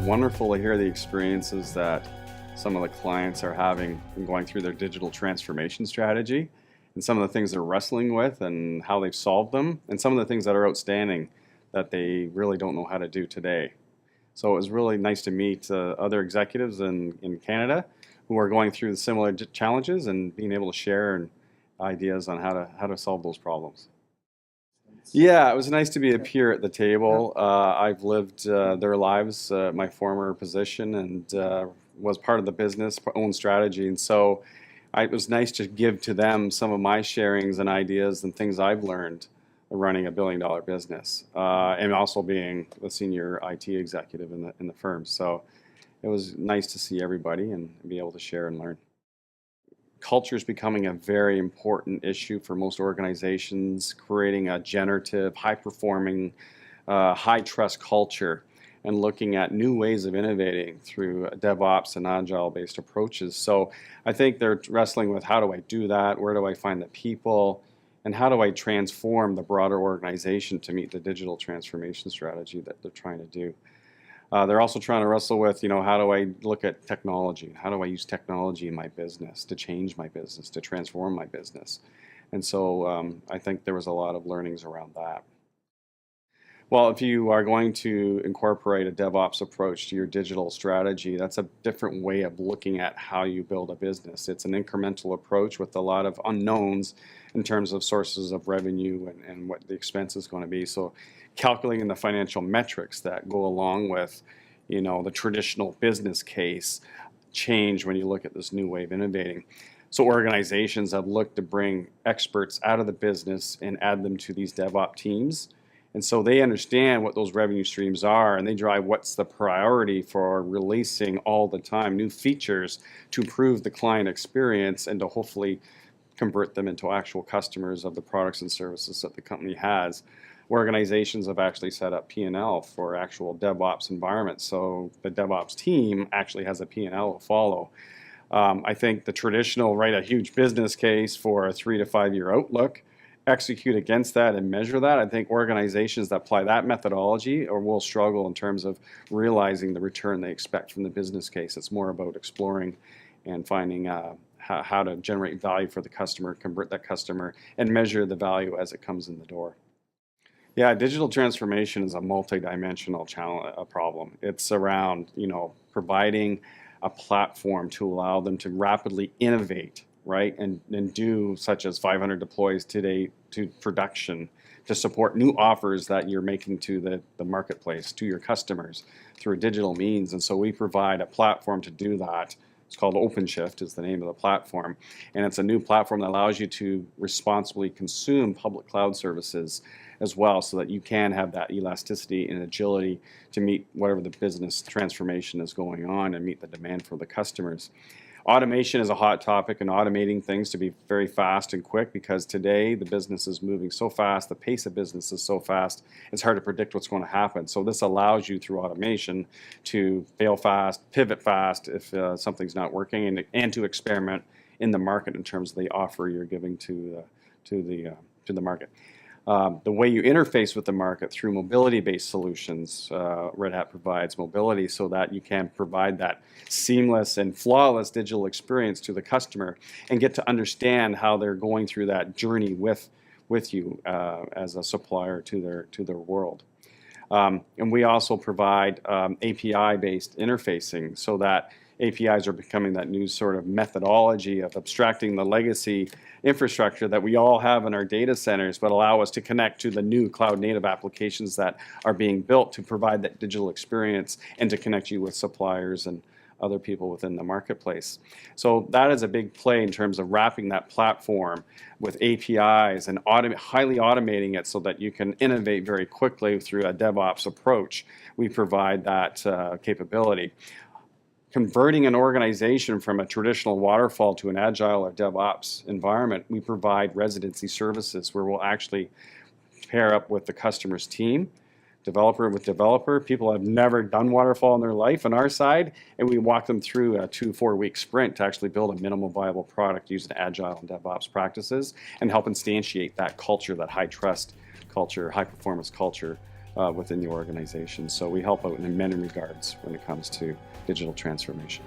wonderful to hear the experiences that some of the clients are having in going through their digital transformation strategy, and some of the things they're wrestling with and how they've solved them, and some of the things that are outstanding that they really don't know how to do today. So it was really nice to meet other executives in Canada who are going through similar challenges and being able to share ideas on how to solve those problems. Yeah, it was nice to be a peer at the table. I've lived their lives, my former position, and was part of the business, own strategy. And so it was nice to give to them some of my sharings and ideas and things I've learned running a billion-dollar business, and also being the senior IT executive in the firm. So it was nice to see everybody and be able to share and learn. Culture is becoming a very important issue for most organizations, creating a generative, high-performing, high-trust culture and looking at new ways of innovating through DevOps and Agile-based approaches. So I think they're wrestling with, how do I do that? Where do I find the people? And how do I transform the broader organization to meet the digital transformation strategy that they're trying to do? They're also trying to wrestle with, how do I look at technology? How do I use technology in my business to change my business, to transform my business? And so I think there was a lot of learnings around that. Well, if you are going to incorporate a DevOps approach to your digital strategy, that's a different way of looking at how you build a business. It's an incremental approach with a lot of unknowns in terms of sources of revenue and what the expense is going to be. So calculating the financial metrics that go along with, the traditional business case change when you look at this new way of innovating. So organizations have looked to bring experts out of the business and add them to these DevOps teams. And so they understand what those revenue streams are, and they drive what's the priority for releasing all the time new features to improve the client experience and to hopefully convert them into actual customers of the products and services that the company has. Organizations have actually set up P&L for actual DevOps environments, so the DevOps team actually has a P&L to follow. I think the traditional, write a huge business case for a 3 to 5 year outlook, execute against that and measure that. I think organizations that apply that methodology will struggle in terms of realizing the return they expect from the business case. It's more about exploring and finding how to generate value for the customer, convert that customer, and measure the value as it comes in the door. Yeah, digital transformation is a multi-dimensional problem. It's around, providing a platform to allow them to rapidly innovate, right, and do such as 500 deploys today to production to support new offers that you're making to the marketplace, to your customers through digital means. And so we provide a platform to do that. It's called OpenShift is the name of the platform. And it's a new platform that allows you to responsibly consume public cloud services as well, so that you can have that elasticity and agility to meet whatever the business transformation is going on and meet the demand for the customers. Automation is a hot topic, and automating things to be very fast and quick, because today the business is moving so fast, the pace of business is so fast, it's hard to predict what's going to happen. So this allows you through automation to fail fast, pivot fast if something's not working, and to experiment in the market in terms of the offer you're giving to the market. The way you interface with the market through mobility-based solutions, Red Hat provides mobility so that you can provide that seamless and flawless digital experience to the customer and get to understand how they're going through that journey with you as a supplier to their world. And we also provide API-based interfacing, so that APIs are becoming that new sort of methodology of abstracting the legacy infrastructure that we all have in our data centers, but allow us to connect to the new cloud-native applications that are being built to provide that digital experience and to connect you with suppliers and other people within the marketplace. So that is a big play in terms of wrapping that platform with APIs and highly automating it so that you can innovate very quickly through a DevOps approach. We provide that capability. Converting an organization from a traditional waterfall to an agile or DevOps environment, we provide residency services where we'll actually pair up with the customer's team, developer with developer. People have never done waterfall in their life on our side, and we walk them through a 2-4 week sprint to actually build a minimal viable product using agile and DevOps practices and help instantiate that culture, that high trust culture, high performance culture within the organization. So we help out in many regards when it comes to digital transformation.